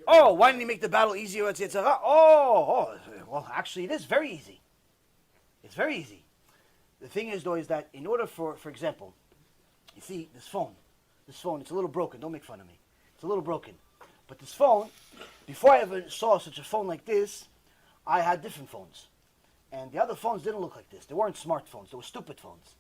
Oh, why didn't he make the battle easier? Well, actually, it is very easy. It's very easy. The thing is, though, is that in order for example, you see this phone, it's a little broken. Don't make fun of me. It's a little broken. But this phone, before I ever saw such a phone like this, I had different phones. And the other phones didn't look like this. They weren't smartphones. They were stupid phones.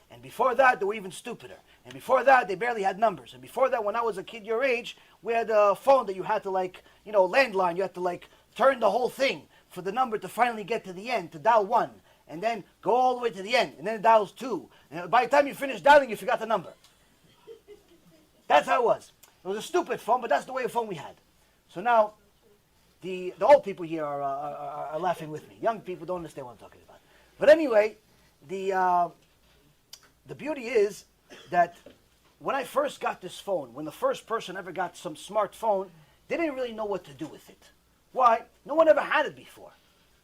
And before that, they were even stupider. And before that, they barely had numbers. And before that, when I was a kid your age, we had a phone that you had to landline. You had to turn the whole thing for the number to finally get to the end, to dial 1. And then go all the way to the end. And then it dials 2. And by the time you finish dialing, you forgot the number. That's how it was. It was a stupid phone, but that's the way of phone we had. So now, the old people here are laughing with me. Young people don't understand what I'm talking about. But anyway, the beauty is that when I first got this phone, when the first person ever got some smartphone, they didn't really know what to do with it. Why? No one ever had it before.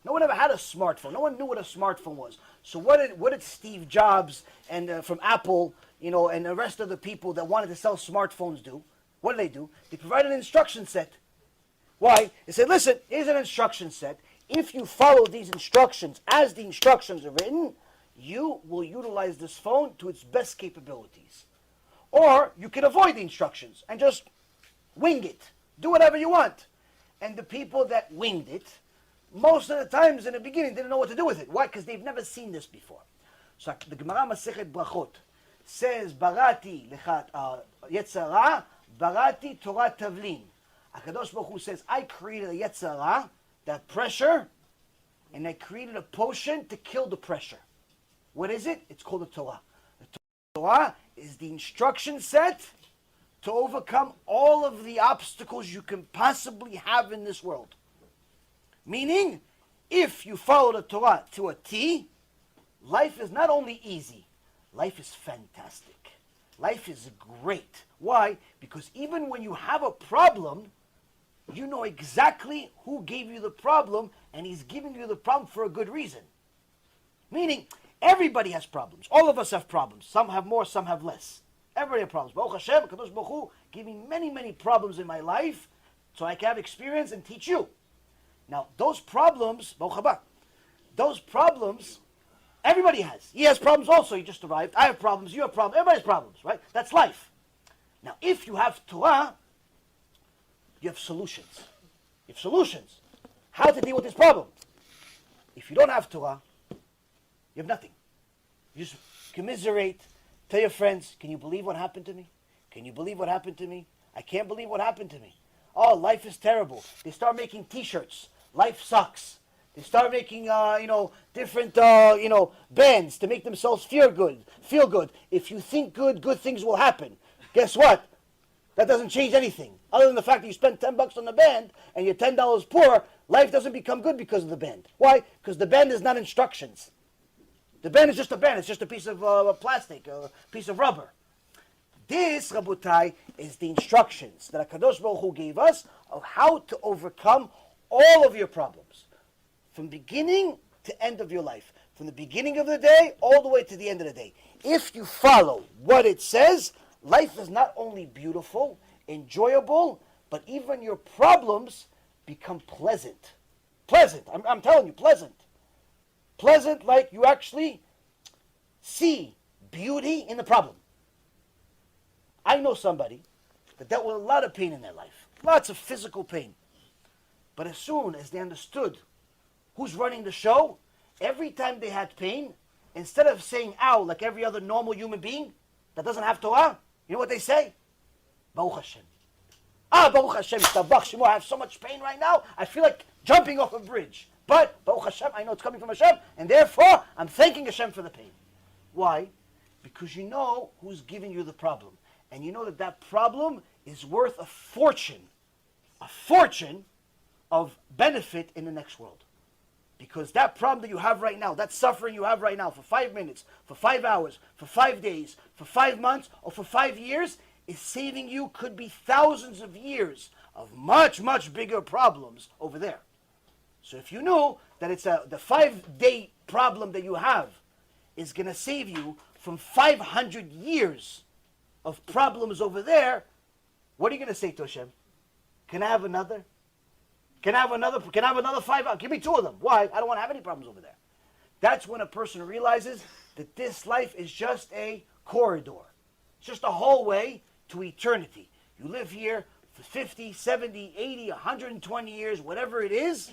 No one ever had a smartphone. No one knew what a smartphone was. So what did Steve Jobs and from Apple, and the rest of the people that wanted to sell smartphones do? What do? They provided an instruction set. Why? They said, listen, here's an instruction set. If you follow these instructions as the instructions are written, you will utilize this phone to its best capabilities. Or you can avoid the instructions and just wing it. Do whatever you want. And the people that winged it, most of the times in the beginning, didn't know what to do with it. Why? Because they've never seen this before. So the Gemara Masechet Brachot says, Barati lechat Yetzara, Barati Torah Tavlin. HaKadosh Baruch Hu says, I created a Yetzara, that pressure, and I created a potion to kill the pressure. What is it? It's called the Torah. The Torah is the instruction set to overcome all of the obstacles you can possibly have in this world. Meaning, if you follow the Torah to a T, life is not only easy, life is fantastic. Life is great. Why? Because even when you have a problem, you know exactly who gave you the problem, and he's giving you the problem for a good reason. Meaning, everybody has problems. All of us have problems. Some have more, some have less. Everybody has problems. Baruch Hashem, Kadosh Baruch Hu gave me many, many problems in my life, so I can have experience and teach you. Now, those problems, Baruch Haba, those problems, everybody has. He has problems also. He just arrived. I have problems. You have problems. Everybody has problems, right? That's life. Now, if you have Torah, you have solutions. You have solutions. How to deal with this problem. If you don't have Torah, you have nothing. You just commiserate. Tell your friends, can you believe what happened to me? Can you believe what happened to me? I can't believe what happened to me. Oh, life is terrible. They start making T-shirts. Life sucks. They start making, different, bands to make themselves feel good. If you think good things will happen. Guess what? That doesn't change anything. Other than the fact that you spent $10 on the band and you're $10 poor, life doesn't become good because of the band. Why? Because the band is not instructions. The band is just a band. It's just a piece of plastic, a piece of rubber. This, Rabotai, is the instructions that HaKadosh Baruch Hu gave us of how to overcome all of your problems. From beginning to end of your life. From the beginning of the day all the way to the end of the day. If you follow what it says, life is not only beautiful, enjoyable, but even your problems become pleasant. Pleasant. I'm telling you, pleasant. Pleasant, like you actually see beauty in the problem. I know somebody that dealt with a lot of pain in their life. Lots of physical pain. But as soon as they understood who's running the show, every time they had pain, instead of saying ow like every other normal human being that doesn't have Torah, you know what they say? Baruch Hashem. Baruch Hashem, Tabach Shemo, I have so much pain right now, I feel like jumping off a bridge. But, Baruch Hashem, I know it's coming from Hashem, and therefore, I'm thanking Hashem for the pain. Why? Because you know who's giving you the problem. And you know that that problem is worth a fortune of benefit in the next world. Because that problem that you have right now, that suffering you have right now for 5 minutes, for 5 hours, for 5 days, for 5 months, or for 5 years, is saving you, could be thousands of years of much, much bigger problems over there. So if you knew that it's the 5-day problem that you have is going to save you from 500 years of problems over there, what are you going to say to Hashem? Can I have another? Can I have another 5 hours? Give me 2 of them. Why? I don't want to have any problems over there. That's when a person realizes that this life is just a corridor. It's just a hallway to eternity. You live here for 50, 70, 80, 120 years, whatever it is,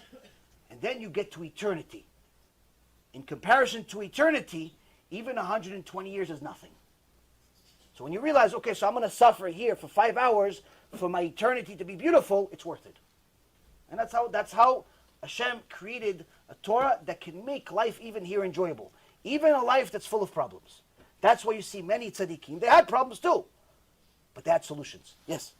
and then you get to eternity. In comparison to eternity, even 120 years is nothing. So when you realize, okay, so I'm going to suffer here for 5 hours for my eternity to be beautiful, it's worth it. And that's how Hashem created a Torah that can make life even here enjoyable. Even a life that's full of problems. That's why you see many tzaddikim. They had problems too. But they had solutions. Yes?